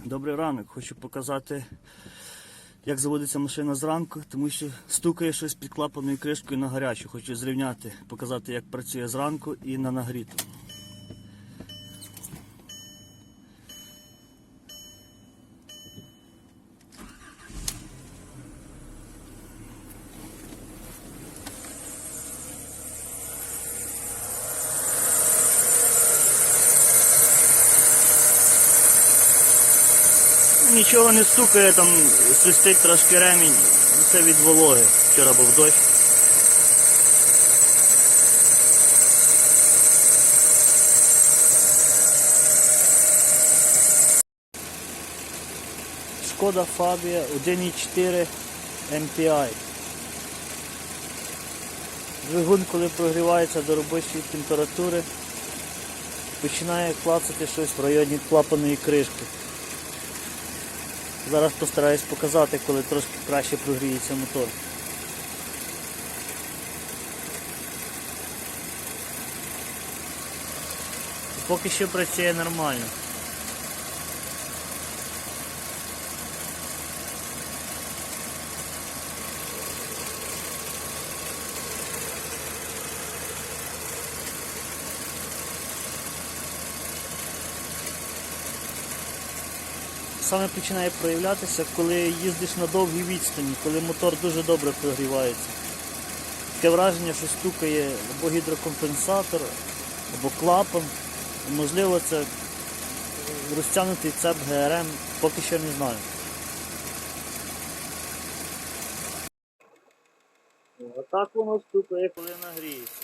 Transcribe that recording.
Добрий ранок, хочу показати, як заводиться машина зранку, тому що стукає щось під клапанною кришкою на гарячу. Хочу зрівняти, показати, як працює зранку і на нагріту. Нічого не стукає, там свистить трошки ремінь, це від вологи, вчора був дощ. Шкода Фабія 1.4 MPI. Двигун, коли прогрівається до робочої температури, починає клацати щось в районі клапаної кришки. Зараз постараюсь показати, коли трошки краще прогріється мотор. Поки що працює нормально. Саме починає проявлятися, коли їздиш на довгій відстані, коли мотор дуже добре прогрівається. Таке враження, що стукає або гідрокомпенсатор, або клапан. Можливо, це розтягнутий цеп ГРМ, поки що не знаю. Отак воно стукає, коли нагріється.